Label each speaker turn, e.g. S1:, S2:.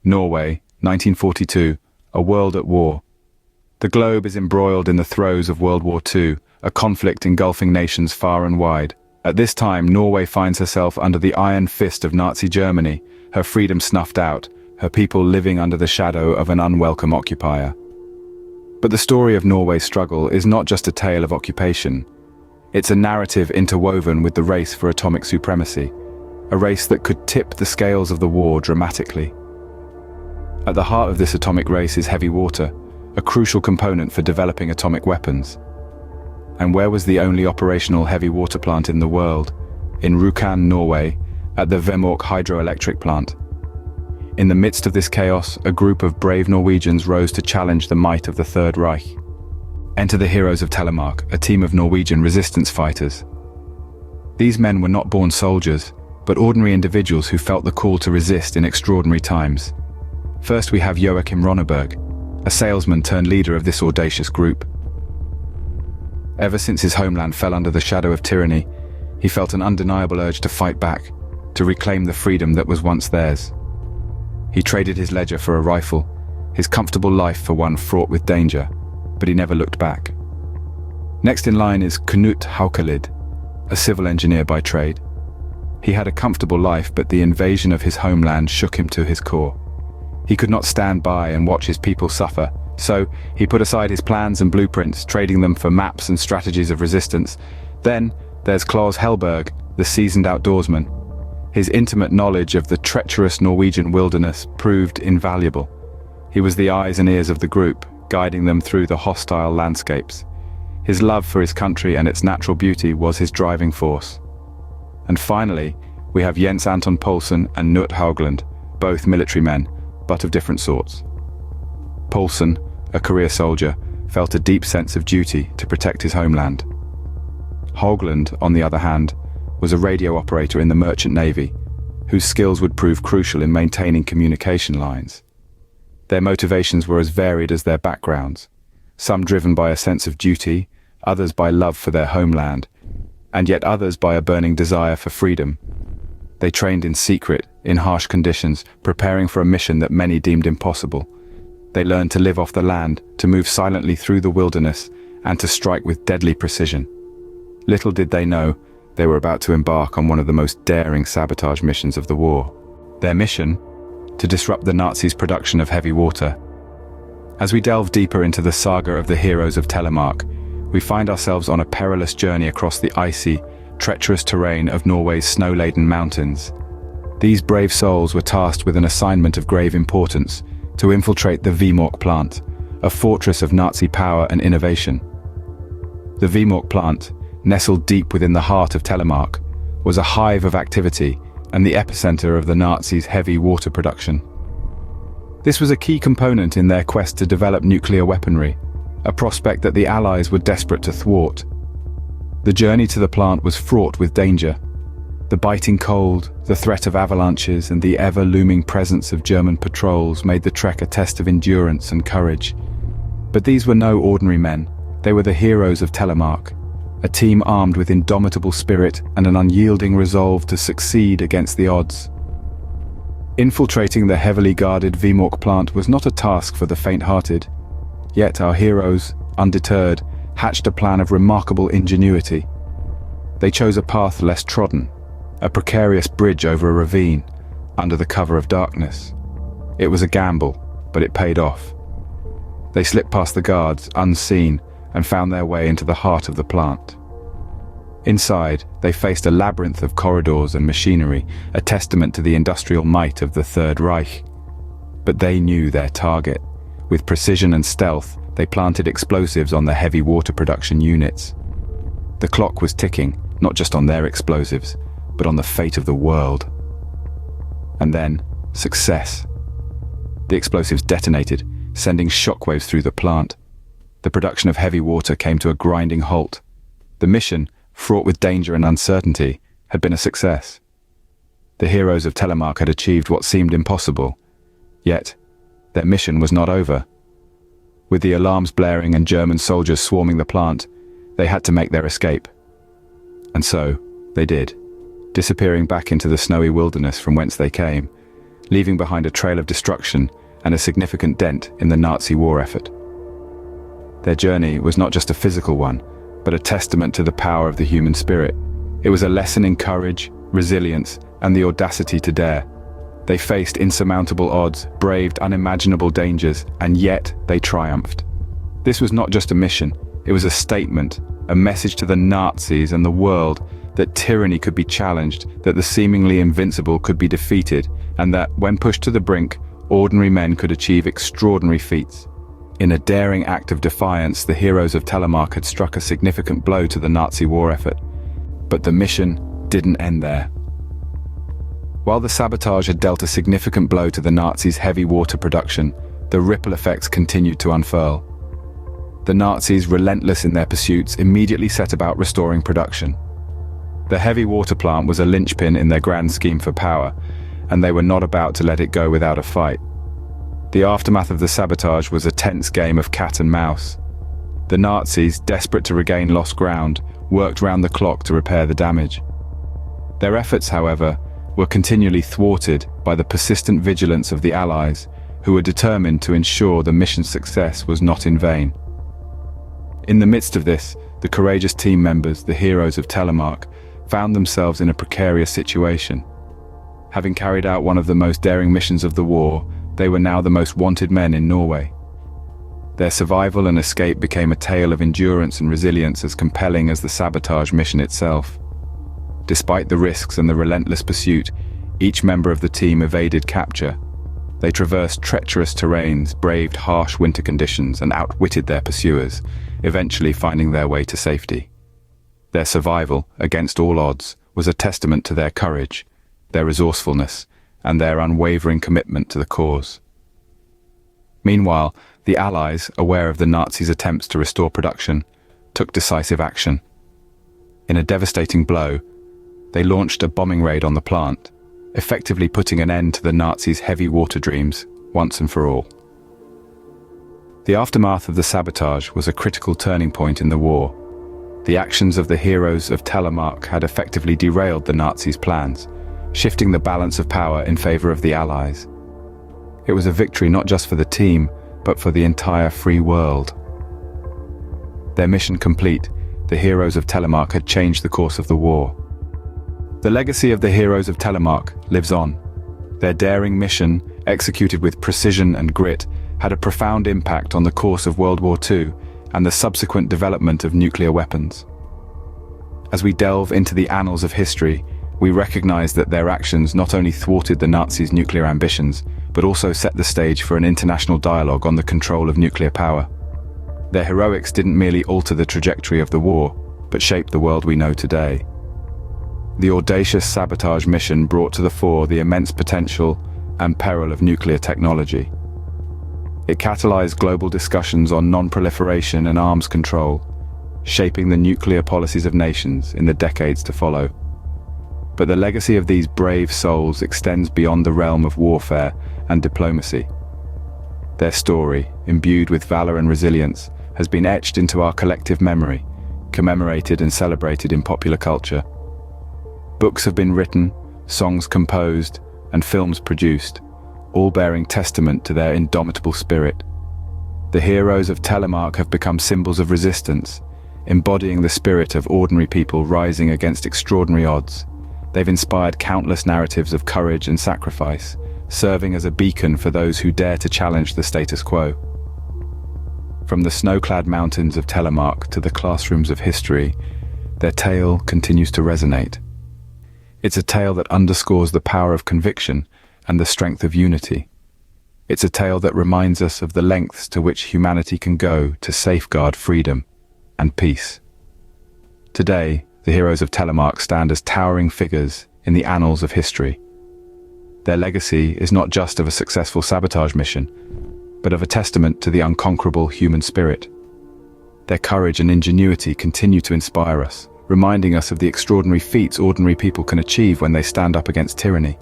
S1: Norway, 1942, a world at war. The globe is embroiled in the throes of World War II, a conflict engulfing nations far and wide. At this time, Norway finds herself under the iron fist of Nazi Germany, her freedom snuffed out, her people living under the shadow of an unwelcome occupier. But the story of Norway's struggle is not just a tale of occupation. It's a narrative interwoven with the race for atomic supremacy, a race that could tip the scales of the war dramatically. At the heart of this atomic race is heavy water, a crucial component for developing atomic weapons. And where was the only operational heavy water plant in the world? In Rjukan, Norway, at the Norsk hydroelectric plant. In the midst of this chaos, a group of brave Norwegians rose to challenge the might of the Third Reich. Enter the heroes of Telemark, a team of Norwegian resistance fighters. These men were not born soldiers, but ordinary individuals who felt the call to resist in extraordinary times. First we have Joachim Ronneberg, a salesman turned leader of this audacious group. Ever since his homeland fell under the shadow of tyranny, he felt an undeniable urge to fight back, to reclaim the freedom that was once theirs. He traded his ledger for a rifle, his comfortable life for one fraught with danger, but he never looked back. Next in line is Knut Haukelid, a civil engineer by trade. He had a comfortable life, but the invasion of his homeland shook him to his core. He could not stand by and watch his people suffer, so he put aside his plans and blueprints, trading them for maps and strategies of resistance. Then there's Claus Helberg, the seasoned outdoorsman. His intimate knowledge of the treacherous Norwegian wilderness proved invaluable. He was the eyes and ears of the group, guiding them through the hostile landscapes. His love for his country and its natural beauty was his driving force. And finally, we have Jens Anton Poulsen and Knut Haugland, both military men, but of different sorts. Poulsen, a career soldier, felt a deep sense of duty to protect his homeland. Haugland, on the other hand, was a radio operator in the merchant navy, whose skills would prove crucial in maintaining communication lines. Their motivations were as varied as their backgrounds, some driven by a sense of duty, others by love for their homeland, and yet others by a burning desire for freedom. They trained in secret, in harsh conditions, preparing for a mission that many deemed impossible. They learned to live off the land, to move silently through the wilderness, and to strike with deadly precision. Little did they know, they were about to embark on one of the most daring sabotage missions of the war. Their mission? To disrupt the Nazis' production of heavy water. As we delve deeper into the saga of the heroes of Telemark, we find ourselves on a perilous journey across the icy, treacherous terrain of Norway's snow-laden mountains. These brave souls were tasked with an assignment of grave importance: to infiltrate the Norsk plant, a fortress of Nazi power and innovation. The Norsk plant, nestled deep within the heart of Telemark, was a hive of activity and the epicenter of the Nazis' heavy water production. This was a key component in their quest to develop nuclear weaponry, a prospect that the Allies were desperate to thwart. The journey to the plant was fraught with danger. The biting cold, the threat of avalanches, and the ever-looming presence of German patrols made the trek a test of endurance and courage. But these were no ordinary men. They were the heroes of Telemark, a team armed with indomitable spirit and an unyielding resolve to succeed against the odds. Infiltrating the heavily guarded Norsk plant was not a task for the faint-hearted. Yet our heroes, undeterred, hatched a plan of remarkable ingenuity. They chose a path less trodden, a precarious bridge over a ravine, under the cover of darkness. It was a gamble, but it paid off. They slipped past the guards, unseen, and found their way into the heart of the plant. Inside, they faced a labyrinth of corridors and machinery, a testament to the industrial might of the Third Reich. But they knew their target. With precision and stealth, they planted explosives on the heavy water production units. The clock was ticking, not just on their explosives, but on the fate of the world. And then, success. The explosives detonated, sending shockwaves through the plant. The production of heavy water came to a grinding halt. The mission, fraught with danger and uncertainty, had been a success. The heroes of Telemark had achieved what seemed impossible. Yet, their mission was not over. With the alarms blaring and German soldiers swarming the plant, they had to make their escape. And so, they did, disappearing back into the snowy wilderness from whence they came, leaving behind a trail of destruction and a significant dent in the Nazi war effort. Their journey was not just a physical one, but a testament to the power of the human spirit. It was a lesson in courage, resilience, and the audacity to dare. They faced insurmountable odds, braved unimaginable dangers, and yet they triumphed. This was not just a mission, it was a statement, a message to the Nazis and the world that tyranny could be challenged, that the seemingly invincible could be defeated, and that, when pushed to the brink, ordinary men could achieve extraordinary feats. In a daring act of defiance, the heroes of Telemark had struck a significant blow to the Nazi war effort. But the mission didn't end there. While the sabotage had dealt a significant blow to the Nazis' heavy water production, the ripple effects continued to unfurl. The Nazis, relentless in their pursuits, immediately set about restoring production. The heavy water plant was a linchpin in their grand scheme for power, and they were not about to let it go without a fight. The aftermath of the sabotage was a tense game of cat and mouse. The Nazis, desperate to regain lost ground, worked round the clock to repair the damage. Their efforts, however, were continually thwarted by the persistent vigilance of the Allies, who were determined to ensure the mission's success was not in vain. In the midst of this, the courageous team members, the heroes of Telemark, found themselves in a precarious situation. Having carried out one of the most daring missions of the war, they were now the most wanted men in Norway. Their survival and escape became a tale of endurance and resilience as compelling as the sabotage mission itself. Despite the risks and the relentless pursuit, each member of the team evaded capture. They traversed treacherous terrains, braved harsh winter conditions, and outwitted their pursuers, eventually finding their way to safety. Their survival, against all odds, was a testament to their courage, their resourcefulness, and their unwavering commitment to the cause. Meanwhile, the Allies, aware of the Nazis' attempts to restore production, took decisive action. In a devastating blow, they launched a bombing raid on the plant, effectively putting an end to the Nazis' heavy water dreams once and for all. The aftermath of the sabotage was a critical turning point in the war. The actions of the heroes of Telemark had effectively derailed the Nazis' plans, shifting the balance of power in favor of the Allies. It was a victory not just for the team, but for the entire free world. Their mission complete, the heroes of Telemark had changed the course of the war. The legacy of the heroes of Telemark lives on. Their daring mission, executed with precision and grit, had a profound impact on the course of World War II and the subsequent development of nuclear weapons. As we delve into the annals of history, we recognize that their actions not only thwarted the Nazis' nuclear ambitions, but also set the stage for an international dialogue on the control of nuclear power. Their heroics didn't merely alter the trajectory of the war, but shaped the world we know today. The audacious sabotage mission brought to the fore the immense potential and peril of nuclear technology. It catalyzed global discussions on non-proliferation and arms control, shaping the nuclear policies of nations in the decades to follow. But the legacy of these brave souls extends beyond the realm of warfare and diplomacy. Their story, imbued with valor and resilience, has been etched into our collective memory, commemorated and celebrated in popular culture. Books have been written, songs composed, and films produced, all bearing testament to their indomitable spirit. The heroes of Telemark have become symbols of resistance, embodying the spirit of ordinary people rising against extraordinary odds. They've inspired countless narratives of courage and sacrifice, serving as a beacon for those who dare to challenge the status quo. From the snow-clad mountains of Telemark to the classrooms of history, their tale continues to resonate. It's a tale that underscores the power of conviction and the strength of unity. It's a tale that reminds us of the lengths to which humanity can go to safeguard freedom and peace. Today, the heroes of Telemark stand as towering figures in the annals of history. Their legacy is not just of a successful sabotage mission, but of a testament to the unconquerable human spirit. Their courage and ingenuity continue to inspire us, reminding us of the extraordinary feats ordinary people can achieve when they stand up against tyranny.